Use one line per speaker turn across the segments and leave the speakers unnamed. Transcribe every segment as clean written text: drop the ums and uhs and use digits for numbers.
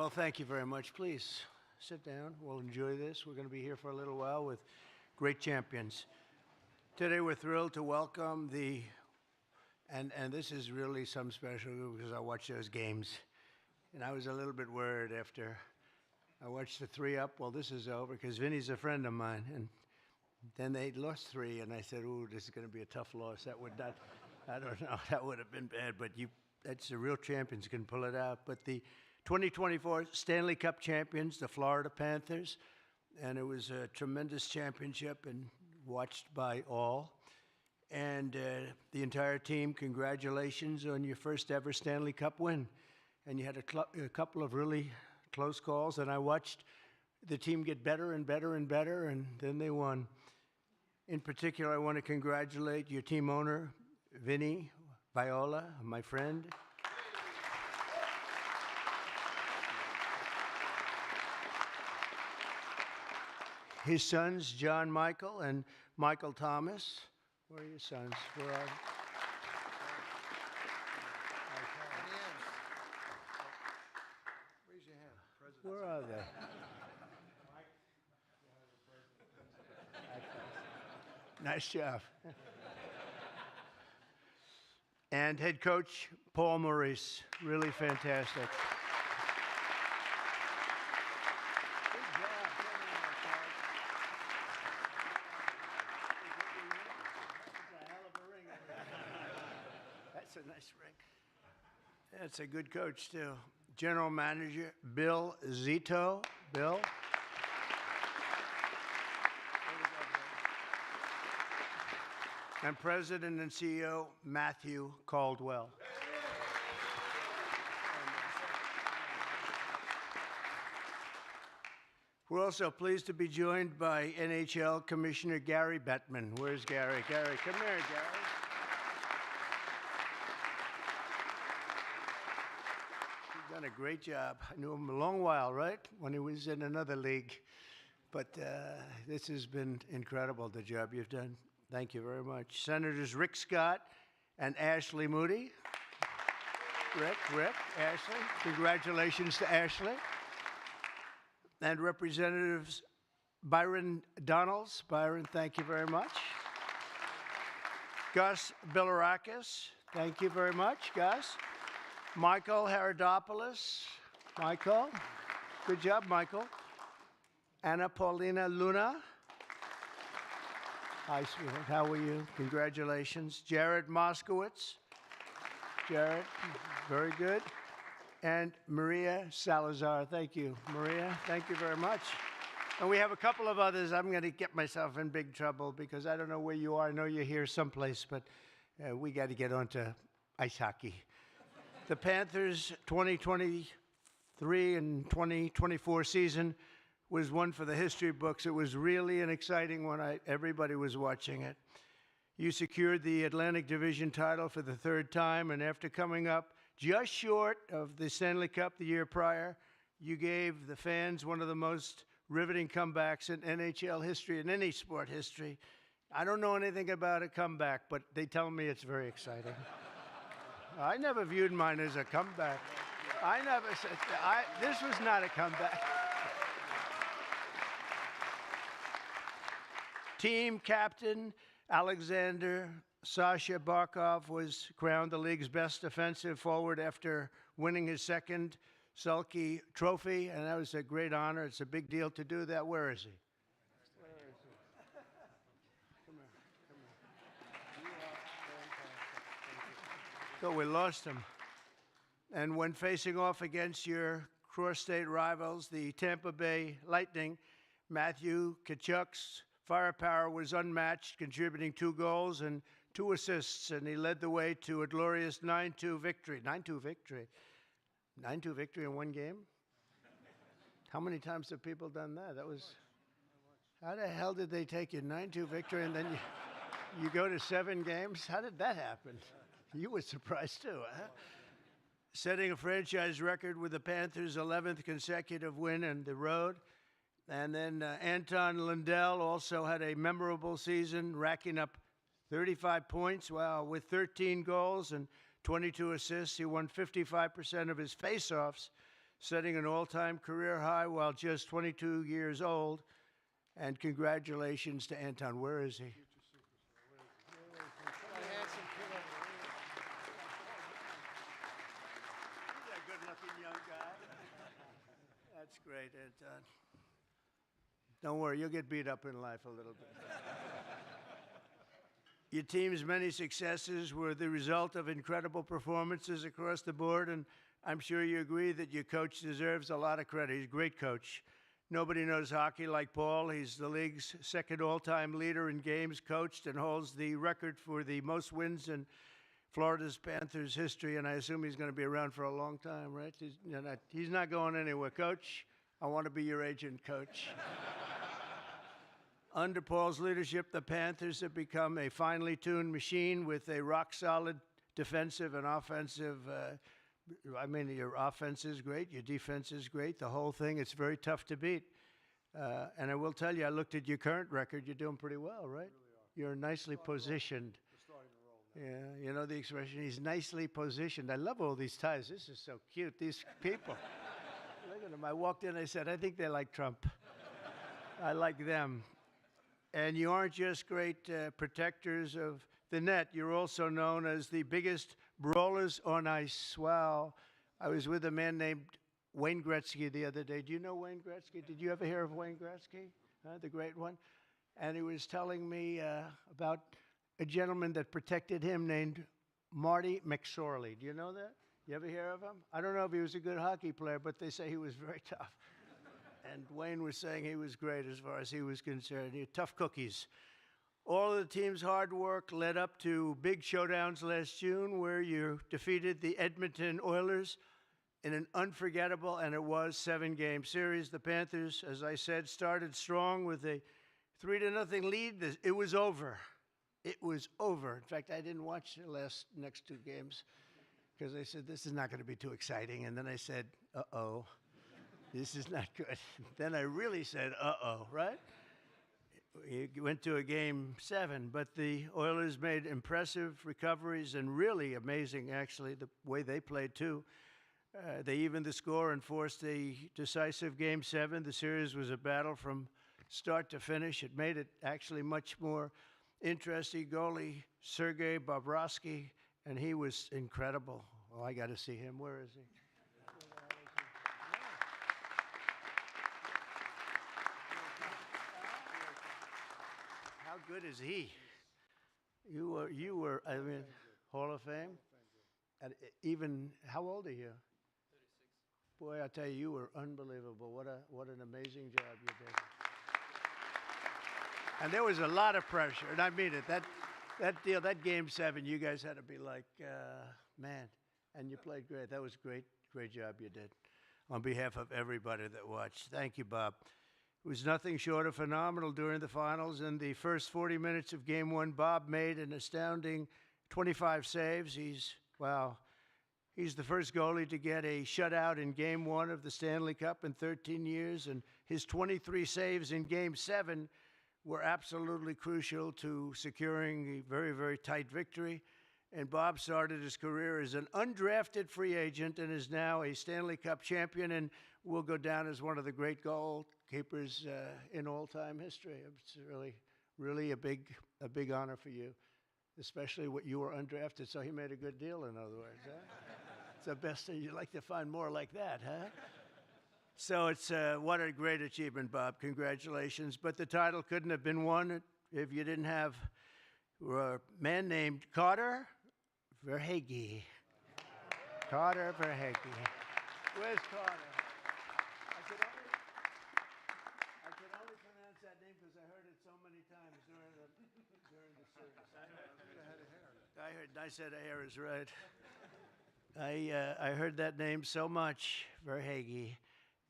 Well, thank you very much. Please sit down. We'll enjoy this. We're going to be here for a little while with great champions. Today we're thrilled to welcome and this is really something special because I watched those games. And I was a little bit worried after I watched the 3-up. Well, this is over because Vinny's a friend of mine. And then they lost 3, and I said, ooh, this is going to be a tough loss. That would not, I don't know, that would have been bad. But that's the real champions can pull it out. But the 2024 Stanley Cup champions, the Florida Panthers, and it was a tremendous championship and watched by all. And the entire team, congratulations on your first ever Stanley Cup win. And you had a couple of really close calls, and I watched the team get better and better and better, and then they won. In particular, I want to congratulate your team owner, Vinny Viola, my friend. His sons, John Michael and Michael Thomas. Where are your sons? Where are they?
Raise your hand. President.
Where are they? Nice job. And head coach Paul Maurice, really fantastic. That's a nice ring. That's a good coach, too. General Manager Bill Zito. Bill. And President and CEO Matthew Caldwell. We're also pleased to be joined by NHL Commissioner Gary Bettman. Where's Gary? Gary, come here, Gary. He's done a great job. I knew him a long while, right? When he was in another league. But this has been incredible, the job you've done. Thank you very much. Senators Rick Scott and Ashley Moody. Rick, Ashley. Congratulations to Ashley. And Representatives Byron Donalds. Byron, thank you very much. Gus Bilirakis. Thank you very much, Gus. Michael Haridopoulos. Michael. Good job, Michael. Anna Paulina Luna. Hi, sweetheart. How are you? Congratulations. Jared Moskowitz. Jared, very good. And Maria Salazar. Thank you, Maria. Thank you very much. And we have a couple of others. I'm going to get myself in big trouble because I don't know where you are. I know you're here someplace, but we got to get on to ice hockey. The Panthers 2023 and 2024 season was one for the history books. It was really an exciting one. Everybody was watching it. You secured the Atlantic Division title for the 3rd time, and after coming up just short of the Stanley Cup the year prior, you gave the fans one of the most riveting comebacks in NHL history, in any sport history. I don't know anything about a comeback, but they tell me it's very exciting. I never viewed mine as a comeback. I never said this was not a comeback. Team captain Alexander Sasha Barkov was crowned the league's best defensive forward after winning his 2nd Selke trophy, and that was a great honor. It's a big deal to do that. Where is he? Where is he? Come here. You are fantastic. So we lost him. And when facing off against your cross-state rivals, the Tampa Bay Lightning, Matthew Tkachuk's firepower was unmatched, contributing 2 goals and 2 assists, and he led the way to a glorious 9-2 victory. 9-2 victory. 9-2 victory in one game? How many times have people done that? How the hell did they take you 9-2 victory and then you go to 7 games? How did that happen? You were surprised too, huh? Setting a franchise record with the Panthers' 11th consecutive win on the road. And then Anton Lundell also had a memorable season, racking up 35 points, with 13 goals and 22 assists. He won 55% of his faceoffs, setting an all-time career high while just 22 years old. And congratulations to Anton. Where is he? He's a good-looking young guy. That's great, Anton. Don't worry, you'll get beat up in life a little bit. Your team's many successes were the result of incredible performances across the board, and I'm sure you agree that your coach deserves a lot of credit. He's a great coach. Nobody knows hockey like Paul. He's the league's second all-time leader in games coached and holds the record for the most wins in Florida's Panthers history, and I assume he's going to be around for a long time, right? He's not going anywhere. Coach, I want to be your agent, Coach. Under Paul's leadership, the Panthers have become a finely tuned machine with a rock-solid defensive and offensive. Your offense is great, your defense is great, the whole thing. It's very tough to beat. And I will tell you, I looked at your current record. You're doing pretty well, right? Really You're nicely positioned. Yeah, you know the expression, he's nicely positioned. I love all these ties. This is so cute, these people. Look at them. I walked in, I said, I think they like Trump. I like them. And you aren't just great protectors of the net. You're also known as the biggest brawlers on ice. Wow. I was with a man named Wayne Gretzky the other day. Do you know Wayne Gretzky? Did you ever hear of Wayne Gretzky? The great one? And he was telling me about a gentleman that protected him named Marty McSorley. Do you know that? You ever hear of him? I don't know if he was a good hockey player, but they say he was very tough. And Wayne was saying he was great as far as he was concerned. He had tough cookies. All of the team's hard work led up to big showdowns last June where you defeated the Edmonton Oilers in an unforgettable, and it was, 7-game series. The Panthers, as I said, started strong with a 3-0 lead. It was over. It was over. In fact, I didn't watch the next 2 games because I said, this is not going to be too exciting. And then I said, uh-oh. This is not good. Then I really said, uh-oh, right? He went to a game 7, but the Oilers made impressive recoveries and really amazing, actually, the way they played, too. They evened the score and forced a decisive game 7. The series was a battle from start to finish. It made it actually much more interesting. Goalie Sergei Bobrovsky, and he was incredible. Oh, I got to see him. Where is he? How good is he? You were, I mean, Hall of Fame? And even, how old are you? 36. Boy, I tell you, you were unbelievable. What an amazing job you did. And there was a lot of pressure, and I mean it. That game 7, you guys had to be like, man, and you played great. That was great job you did. On behalf of everybody that watched, thank you, Bob. It was nothing short of phenomenal during the finals. In the first 40 minutes of Game 1, Bob made an astounding 25 saves. He's the first goalie to get a shutout in Game 1 of the Stanley Cup in 13 years, and his 23 saves in Game 7 were absolutely crucial to securing a very, very tight victory. And Bob started his career as an undrafted free agent and is now a Stanley Cup champion and will go down as one of the great goalkeepers in all-time history. It's really a big honor for you, especially what you were undrafted, so he made a good deal, in other words. Huh? It's the best thing. You'd like to find more like that, huh? So it's what a great achievement, Bob. Congratulations. But the title couldn't have been won if you didn't have a man named Carter Verhaeghe. Carter Verhaeghe. Where's Carter? I could only pronounce that name because I heard it so many times during the service. I said hair is right. I heard that name so much, Verhaeghe.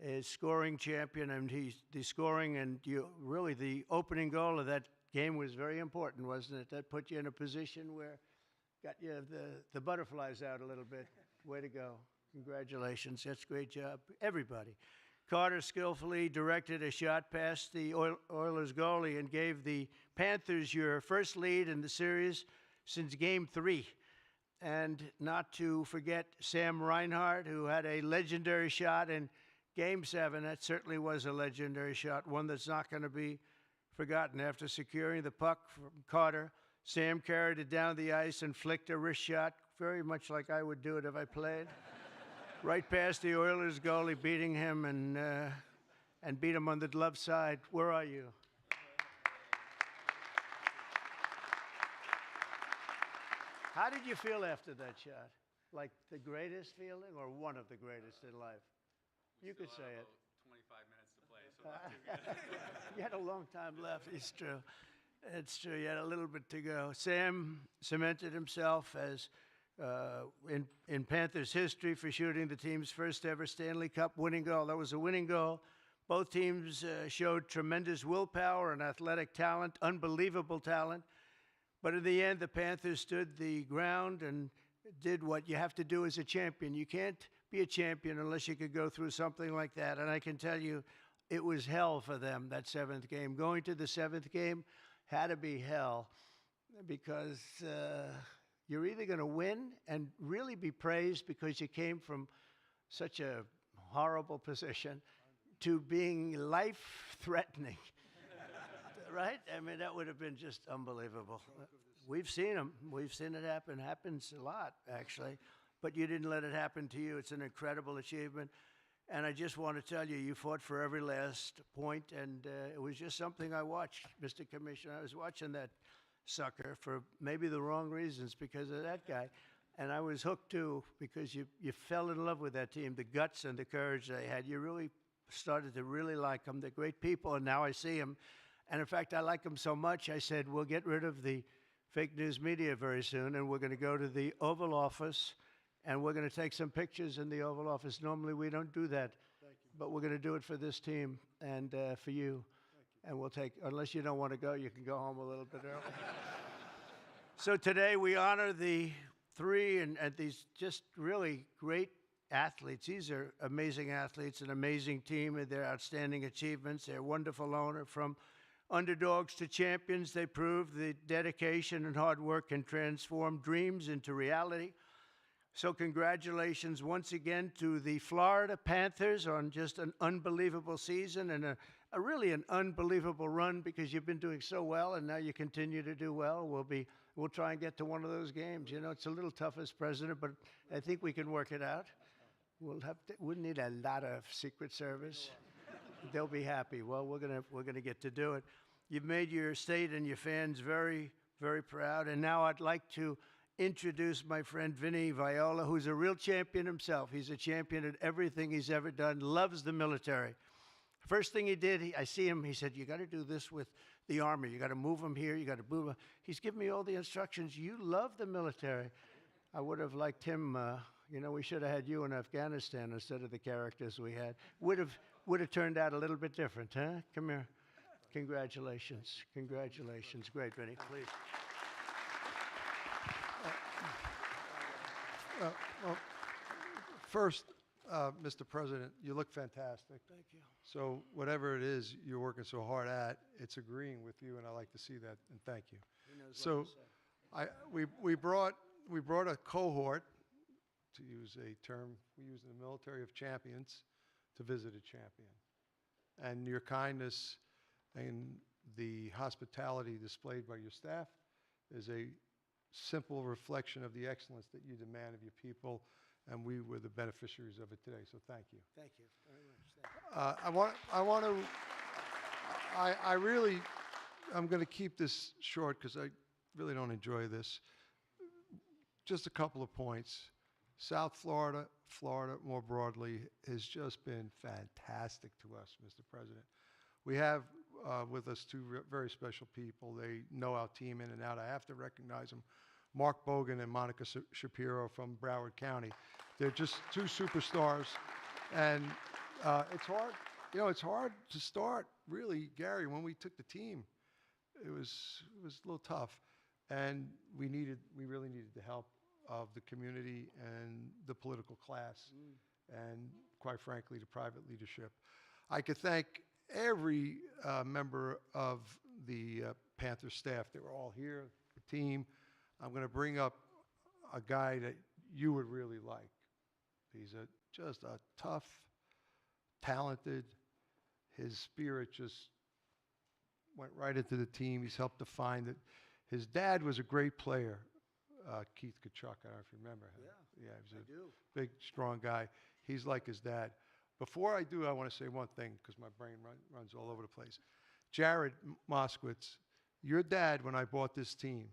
Is scoring champion, and he's the scoring, and really the opening goal of that game was very important, wasn't it? That put you in a position where got you the butterflies out a little bit. Way to go. Congratulations. That's a great job. Everybody. Carter skillfully directed a shot past the Oilers goalie and gave the Panthers your first lead in the series since Game 3. And not to forget Sam Reinhart, who had a legendary shot in Game 7. That certainly was a legendary shot, one that's not going to be forgotten. After securing the puck from Carter, Sam carried it down the ice and flicked a wrist shot, very much like I would do it if I played, right past the Oilers goalie, beating him and beat him on the glove side. Where are you? How did you feel after that shot? Like the greatest feeling or one of the greatest in life? You could say it.
25 minutes to play, so not too good.
You had a long time left. It's true. It's true. You had a little bit to go. Sam cemented himself as in Panthers history for shooting the team's first ever Stanley Cup winning goal. That was a winning goal. Both teams showed tremendous willpower and athletic talent, unbelievable talent. But in the end, the Panthers stood the ground and did what you have to do as a champion. You can't be a champion unless you could go through something like that. And I can tell you, it was hell for them, that 7th game. Going to the 7th game had to be hell because you're either going to win and really be praised because you came from such a horrible position to being life-threatening. Right? I mean, that would have been just unbelievable. We've seen them. We've seen it happen. Happens a lot, actually. But you didn't let it happen to you. It's an incredible achievement. And I just want to tell you, you fought for every last point, and it was just something I watched, Mr. Commissioner. I was watching that sucker for maybe the wrong reasons because of that guy. And I was hooked, too, because you fell in love with that team, the guts and the courage they had. You really started to really like them. They're great people, and now I see them. And in fact, I like them so much, I said, we'll get rid of the fake news media very soon, and we're going to go to the Oval Office, and we're going to take some pictures in the Oval Office. Normally, we don't do that, but we're going to do it for this team and for you. And we'll take, unless you don't want to go, you can go home a little bit early. So today, we honor the 3 and these just really great athletes. These are amazing athletes, an amazing team, and their outstanding achievements. Their wonderful owner, from underdogs to champions, they proved the dedication and hard work can transform dreams into reality. So congratulations once again to the Florida Panthers on just an unbelievable season and a really an unbelievable run because you've been doing so well and now you continue to do well. We'll try and get to one of those games. You know, it's a little tough as president, but I think we can work it out. We'll need a lot of Secret Service. They'll be happy. Well, we're gonna get to do it. You've made your state and your fans very, very proud. And now I'd like to introduce my friend Vinny Viola, who's a real champion himself. He's a champion at everything he's ever done, loves the military. First thing he did, I see him, he said, you got to do this with the Army. You got to move them here. You got to move them. He's given me all the instructions. You love the military. I would have liked him, you know, we should have had you in Afghanistan instead of the characters we had. Would have turned out a little bit different, huh? Come here. Congratulations. Congratulations. Great, Vinny. Please.
Well, first, Mr. President, you look fantastic.
Thank you.
So whatever it is you're working so hard at, it's agreeing with you, and I like to see that, and thank you.
He knows
So
what to say.
we brought a cohort, to use a term we use in the military, of champions to visit a champion. And your kindness and the hospitality displayed by your staff is a simple reflection of the excellence that you demand of your people, and we were the beneficiaries of it today, so thank you.
Thank you very much. Thank you.
I'm going to keep this short because I really don't enjoy this. Just a couple of points. South Florida, Florida more broadly, has just been fantastic to us, Mr. President. We have with us two very special people. They know our team in and out. I have to recognize them. Mark Bogan and Monica Shapiro from Broward County. They're just two superstars. And it's hard, you know, it's hard to start, really, Gary. When we took the team, it was a little tough. And we really needed the help of the community and the political class, and quite frankly, the private leadership. I could thank every member of the Panther staff. They were all here, the team. I'm going to bring up a guy that you would really like. He's just a tough, talented. His spirit just went right into the team. He's helped define it. His dad was a great player, Keith Kachuk. I don't know if you remember him.
Yeah,
Yeah, he was
I do.
big, strong guy. He's like his dad. Before I do, I want to say one thing because my brain runs all over the place. Jared Moskowitz, your dad, when I bought this team,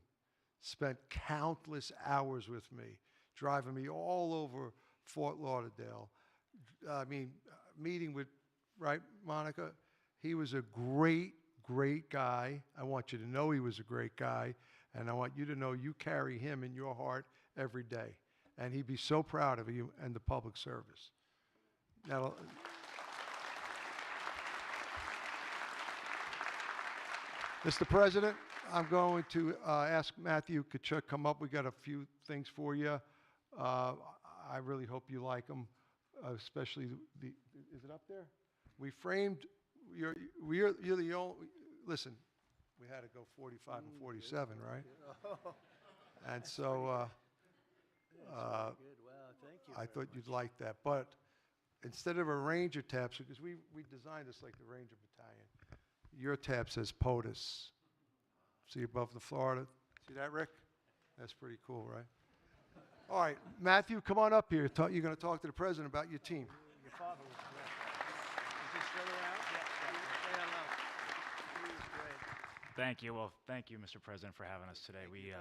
spent countless hours with me, driving me all over Fort Lauderdale. I mean, meeting with, right, Monica? He was a great, great guy. I want you to know he was a great guy, and I want you to know you carry him in your heart every day. And he'd be so proud of you and the public service. Now, Mr. President, I'm going to ask Matthew Kachuk come up. We got a few things for you. I really hope you like them, especially is it up there? We framed, you're the only, listen, we had to go 45 and 47, right? And so
Good. Wow, thank you.
I thought you'd like that. But instead of a Ranger tab, because we designed this like the Ranger Battalion, your tab says POTUS. See above the Florida? See that, Rick? That's pretty cool, right? All right, Matthew, come on up here. You're going to talk to the president about your team.
Your father was great. Is this still around? Yeah. Hello. He was great.
Thank you. Well, thank you, Mr. President, for having us today. We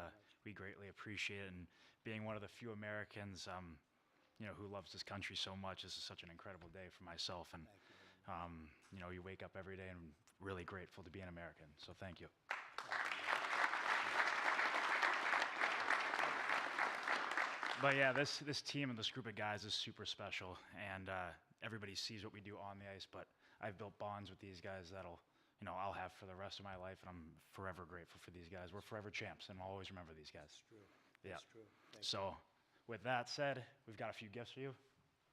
greatly appreciate it, and being one of the few Americans, who loves this country so much. This is such an incredible day for myself, and you wake up every day and really grateful to be an American. So thank you. But yeah, this team and this group of guys is super special, and everybody sees what we do on the ice. But I've built bonds with these guys that'll, I'll have for the rest of my life, and I'm forever grateful for these guys. We're forever champs, and I'll always remember these guys.
That's true.
Yeah.
That's true. Thank you.
So, with that said, we've got a few gifts for you.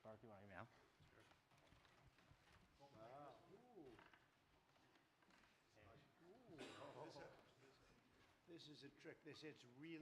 Mark, you want to give me out?
This is a trick. It's really